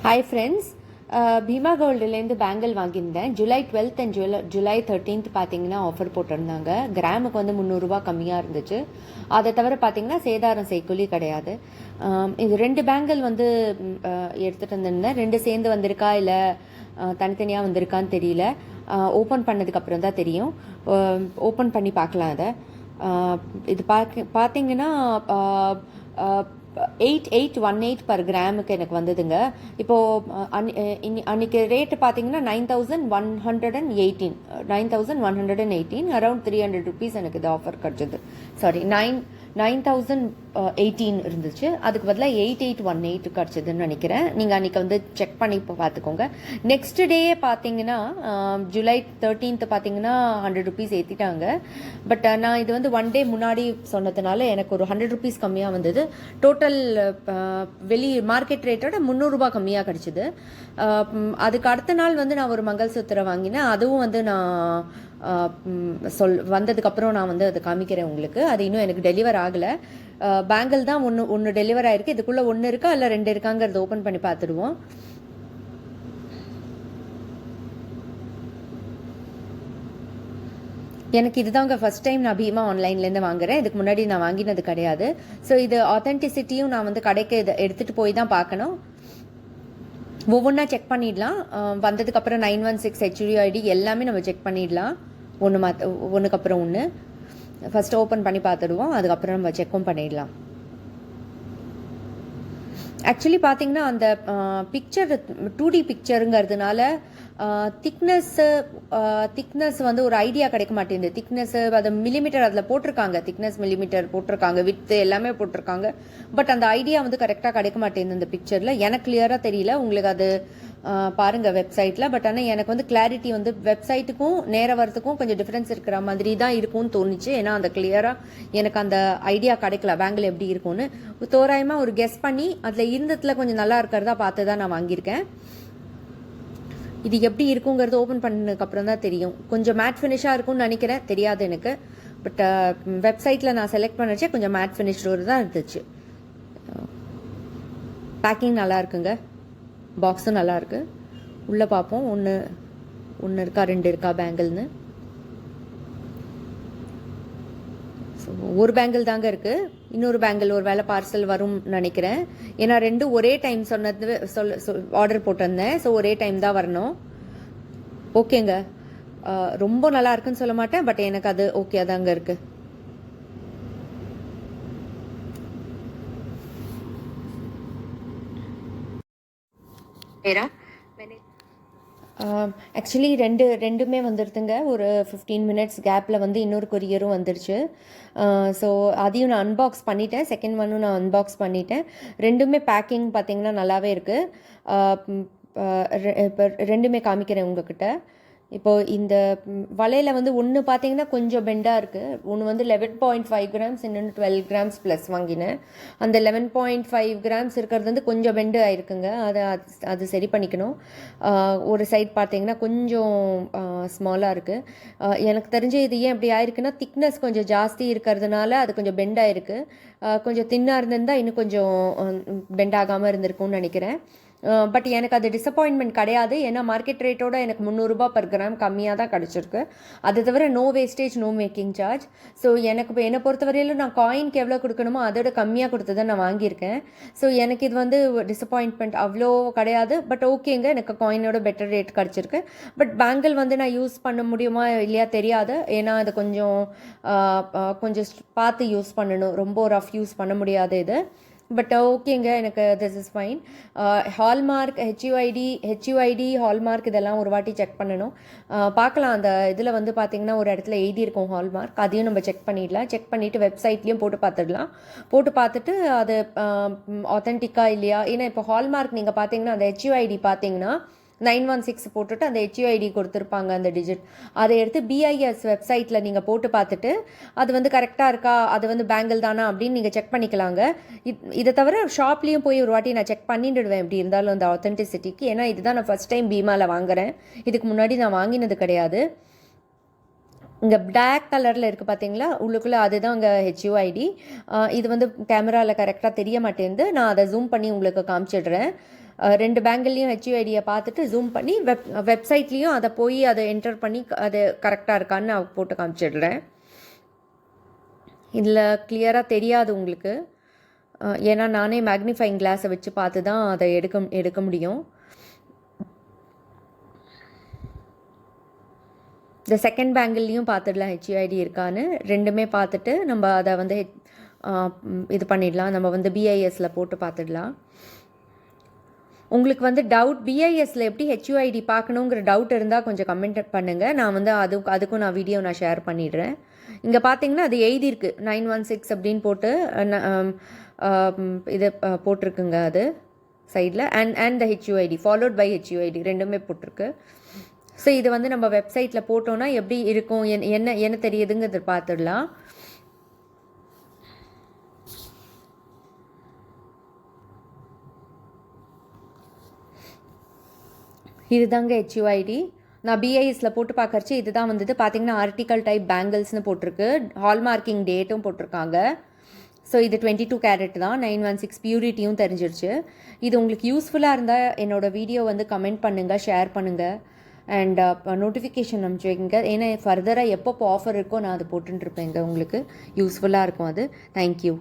Hi friends, Bima கோல்டுலேருந்து bangle வாங்கியிருந்தேன். July 12th and July 13th பார்த்தீங்கன்னா offer போட்டிருந்தாங்க. கிராமுக்கு வந்து 300 கம்மியாக இருந்துச்சு. அதை தவிர பார்த்தீங்கன்னா சேதாரம் செய்கூலி கிடையாது. இது 2 பேங்கிள் வந்து எடுத்துகிட்டு வந்திருந்தேன். 2 சேர்ந்து வந்திருக்கா இல்லை தனித்தனியாக வந்திருக்கான்னு தெரியல. ஓப்பன் பண்ணதுக்கப்புறம் தான் தெரியும். ஓப்பன் பண்ணி பார்க்கலாம். அதை இது பார்த்தீங்கன்னா 8818 பர் கிராமுக்கு எனக்கு வந்ததுங்க. இப்போது அன்றைக்கி ரேட்டு பார்த்தீங்கன்னா 9118 அரௌண்ட் 300 ருபீஸ் எனக்கு இது ஆஃபர் கிடச்சிது. சாரி, 9018 இருந்துச்சு. அதுக்கு பதிலாக 8818 கிடச்சிதுன்னு நினைக்கிறேன். நீங்கள் அன்றைக்கி வந்து செக் பண்ணி பார்த்துக்கோங்க. நெக்ஸ்ட் டேயே பார்த்தீங்கன்னா ஜூலை 13th பார்த்தீங்கன்னா 100 ருபீஸ் ஏற்றிட்டாங்க. பட் நான் இது வந்து 1 டே முன்னாடி சொன்னதுனால எனக்கு ஒரு 100 ருபீஸ் கம்மியாக வந்தது. டோட்டல் வெளி மார்க்கெட் ரேட்டோட 300 ரூபாய் கம்மியாக கிடச்சிது. அதுக்கு அடுத்த நாள் வந்து நான் ஒரு மங்கள்சூத்திரம் வாங்கினேன். அதுவும் வந்து நான் வந்ததுக்கப்புறம் நான் வந்து அதை காமிக்கிறேன் உங்களுக்கு. அது இன்னும் எனக்கு டெலிவர் ஆகலை. பேங்கிள் தான் ஒன்று டெலிவர் ஆகிருக்கு. இதுக்குள்ளே 1 இருக்கா இல்லை 2 இருக்காங்கிறத ஓப்பன் பண்ணி பார்த்துடுவோம். எனக்கு இதுதாங்க ஃபஸ்ட் டைம் நான் பீமா ஆன்லைன்லேருந்து வாங்குறேன். இதுக்கு முன்னாடி நான் வாங்கினது கிடையாது. ஸோ இது ஆத்தென்டிசிட்டியும் நான் வந்து கடைக்கு இதை எடுத்துகிட்டு போய் தான் பார்க்கணும். ஒவ்வொன்றா செக் பண்ணிடலாம். வந்ததுக்கப்புறம் 916 HUID எல்லாமே நம்ம செக் பண்ணிடலாம். ஒன்றுக்கு அப்புறம் ஒன்று. ஃபஸ்ட்டு ஓப்பன் பண்ணி பார்த்துடுவோம். அதுக்கப்புறம் நம்ம செக்கும் பண்ணிடலாம். ஆக்சுவலி பார்த்தீங்கன்னா அந்த பிக்சர் 2D பிக்சருங்கிறதுனால திக்னஸ் வந்து ஒரு ஐடியா கிடைக்க மாட்டேங்குது. திக்னஸ்ஸு அது மில்லிமீட்டர் அதில் போட்டிருக்காங்க, திக்னஸ் மில்லிமீட்டர் போட்டிருக்காங்க, வித்து எல்லாமே போட்டிருக்காங்க. பட் அந்த ஐடியா வந்து கரெக்டாக கிடைக்க மாட்டேங்குது இந்த பிக்சரில். எனக்கு கிளியராக தெரியல, உங்களுக்கு அது பாருங்கள் வெப்சைட்டில். பட் ஆனால் எனக்கு வந்து கிளாரிட்டி வந்து வெப்சைட்டுக்கும் நேர வரத்துக்கும் கொஞ்சம் டிஃப்ரென்ஸ் இருக்கிற மாதிரி தான் இருக்கும்னு தோணுச்சு. ஏன்னா அந்த கிளியராக எனக்கு அந்த ஐடியா கிடைக்கல பேங்கிள் எப்படி இருக்கும்னு. தோராயமாக ஒரு கெஸ் பண்ணி அதில் இருந்ததுல கொஞ்சம் நல்லா இருக்கிறதா பார்த்து தான் நான் வாங்கியிருக்கேன். இது எப்படி இருக்குங்கிறது ஓப்பன் பண்ணதுக்கப்புறம் தான் தெரியும். கொஞ்சம் மேட் ஃபினிஷாக இருக்கும்னு நினைக்கிறேன், தெரியாது எனக்கு. பட் வெப்சைட்டில் நான் செலக்ட் பண்ணிச்சே கொஞ்சம் மேட் ஃபினிஷ்டு தான் இருந்துச்சு. பேக்கிங் நல்லா இருக்குங்க, பாக்ஸும் நல்லா இருக்கு. உள்ளே பார்ப்போம். ஒன்று இருக்கா 2 இருக்கா பேங்கிள்னு. ஸோ ஒரு பேங்கிள் தாங்க இருக்குது. இன்னொரு பேங்கிள் ஒரு வேளை பார்சல் வரும்னு நினைக்கிறேன். ஏன்னா 2 ஒரே டைம் ஆர்டர் போட்டிருந்தேன். ஸோ ஒரே டைம் தான் வரணும். ஓகேங்க, ரொம்ப நல்லா இருக்குன்னு சொல்ல மாட்டேன், பட் எனக்கு அது ஓகே தாங்க இருக்குது. ஆக்சுவலி ரெண்டுமே வந்துடுதுங்க. ஒரு 15 மினிட்ஸ் கேப்பில் வந்து இன்னொரு கொரியரும் வந்துடுச்சு. ஸோ அதையும் நான் அன்பாக்ஸ் பண்ணிட்டேன். செகண்ட் ஒன்னும் நான் அன்பாக்ஸ் பண்ணிட்டேன். ரெண்டுமே பேக்கிங் பார்த்தீங்கன்னா நல்லாவே இருக்குது. இப்போ ரெண்டுமே காமிக்கிறேன் உங்ககிட்ட. இப்போது இந்த வலையில் வந்து ஒன்று பார்த்தீங்கன்னா கொஞ்சம் பெண்டாக இருக்குது. ஒன்று வந்து 11.5 கிராம்ஸ், இன்னொன்று 12 கிராம்ஸ் ப்ளஸ் வாங்கினேன். அந்த 11.5 கிராம்ஸ் இருக்கிறது வந்து கொஞ்சம் பெண்டு ஆயிருக்குங்க. அது சரி பண்ணிக்கணும். ஒரு சைட் பார்த்தீங்கன்னா கொஞ்சம் ஸ்மாலாக இருக்குது. எனக்கு தெரிஞ்ச இது ஏன் அப்படி ஆயிருக்குன்னா திக்னஸ் கொஞ்சம் ஜாஸ்தி இருக்கிறதுனால அது கொஞ்சம் பெண்ட் ஆயிருக்கு. கொஞ்சம் தின்னாக இருந்திருந்தால் இன்னும் கொஞ்சம் பெண்ட் ஆகாமல் இருந்திருக்கும்னு நினைக்கிறேன். பட் எனக்கு அது டிசப்பாயின்மெண்ட் கிடையாது. ஏன்னா மார்க்கெட் ரேட்டோட எனக்கு 300 ரூபாய் பர் கிராம் கம்மியாக தான் கிடச்சிருக்கு. அது தவிர no wastage, no making charge. So என்னை பொறுத்தவரையிலும் நான் காயின்க்கு எவ்வளோ கொடுக்கணுமோ அதோட கம்மியாக கொடுத்து தான் நான் வாங்கியிருக்கேன். ஸோ எனக்கு இது வந்து டிசப்பாயின்மெண்ட் அவ்வளோ கிடையாது. பட் ஓகேங்க, எனக்கு காயினோட பெட்டர் ரேட் கிடச்சிருக்கு. பட் பேங்கிள் வந்து நான் யூஸ் பண்ண முடியுமா இல்லையா தெரியாது. ஏன்னா அது கொஞ்சம் பார்த்து யூஸ் பண்ணணும். ரொம்ப ரஃப் யூஸ் பண்ண முடியாது இது. பட் ஓகேங்க, எனக்கு this is fine. Hallmark, HUID hallmark இதெல்லாம் ஒரு வாட்டி செக் பண்ணணும். பார்க்கலாம். அந்த இதில் வந்து பார்த்திங்கன்னா ஒரு இடத்துல எழுதியிருக்கோம் ஹால்மார்க். அதையும் நம்ம செக் பண்ணிடலாம். செக் பண்ணிவிட்டு வெப்சைட்லேயும் போட்டு பார்த்துடலாம். போட்டு பார்த்துட்டு அது ஆத்தென்டிக்காக இல்லையா. ஏன்னா இப்போ ஹால்மார்க் நீங்கள் பார்த்தீங்கன்னா அந்த ஹெச்யூஐடி பார்த்தீங்கன்னா 916 போட்டுட்டு அந்த HUID கொடுத்துருப்பாங்க, அந்த டிஜிட். அதை எடுத்து BIS வெப்சைட்டில் நீங்கள் போட்டு பார்த்துட்டு அது வந்து கரெக்டாக இருக்கா, அது வந்து பேங்கிள் தானா அப்படின்னு நீங்கள் செக் பண்ணிக்கலாங்க. இதை தவிர ஷாப்லேயும் போய் ஒரு வாட்டி நான் செக் பண்ணிடுவேன் எப்படி இருந்தாலும் அந்த ஆத்தென்டிசிட்டிக்கு. ஏன்னா இதுதான் நான் ஃபஸ்ட் டைம் பீமாவில் வாங்குகிறேன். இதுக்கு முன்னாடி நான் வாங்கினது கிடையாது. இங்கே பிளாக் கலரில் இருக்குது பார்த்தீங்களா, உள்ளுக்குள்ளே அதுதான் அங்கே HUID. இது வந்து கேமராவில் கரெக்டாக தெரிய மாட்டேங்குது. நான் அதை ஜூம் பண்ணி உங்களுக்கு காமிச்சிடுறேன். 2 பேங்கிள்லேயும் ஹெச்யூஐடியை பார்த்துட்டு ஜூம் பண்ணி வெப்சைட்லேயும் அதை போய் அதை என்டர் பண்ணி அது கரெக்டாக இருக்கான்னு நான் போட்டு காமிச்சிடுறேன். இதில் கிளியராக தெரியாது உங்களுக்கு, ஏன்னா நானே மேக்னிஃபைங் கிளாஸை வச்சு பார்த்து தான் அதை எடுக்க முடியும். இந்த செகண்ட் பேங்கிள்லேயும் பார்த்துடலாம் ஹெச்யூஐடி இருக்கான்னு. ரெண்டுமே பார்த்துட்டு நம்ம அதை வந்து இது பண்ணிடலாம். நம்ம வந்து பிஐஎஸில் போட்டு பார்த்துடலாம். உங்களுக்கு வந்து டவுட் பிஐஎஸில் எப்படி ஹெச்யூஐடி பார்க்கணுங்கிற டவுட் இருந்தால் கொஞ்சம் கமெண்ட் பண்ணுங்கள். நான் வந்து அதுக்கும் நான் வீடியோ ஷேர் பண்ணிடுறேன். இங்கே பார்த்தீங்கன்னா அது எழுதியிருக்கு 916 அப்படின்னு போட்டு இது போட்டிருக்குங்க. அது சைடில் and the HUID followed by HUID ரெண்டுமே போட்டிருக்கு. ஸோ இது வந்து நம்ம வெப்சைட்டில் போட்டோன்னா எப்படி இருக்கும், என்ன தெரியுதுங்கிறது பார்த்துடலாம். இதுதாங்க ஹெச்யூஐடி. நான் பிஐஎஸில் போட்டு பார்க்கறச்சு இதுதான் வந்தது. பார்த்தீங்கன்னா ஆர்டிக்கல் டைப் பேங்கிள்ஸ்னு போட்டிருக்கு, ஹால்மார்க்கிங் டேட்டும் போட்டிருக்காங்க. ஸோ இது 22 கேரட் தான், 916 பியூரிட்டியும் தெரிஞ்சிருச்சு. இது உங்களுக்கு யூஸ்ஃபுல்லாக இருந்தால் என்னோடய வீடியோ வந்து கமெண்ட் பண்ணுங்கள், ஷேர் பண்ணுங்கள், அண்ட் நோட்டிஃபிகேஷன் அனுப்பிச்சு வைங்க. ஏன்னா ஃபர்தராக எப்போ ஆஃபர் இருக்கோ நான் அது போட்டுருப்பேங்க. உங்களுக்கு யூஸ்ஃபுல்லாக இருக்கும் அது. தேங்க்யூ.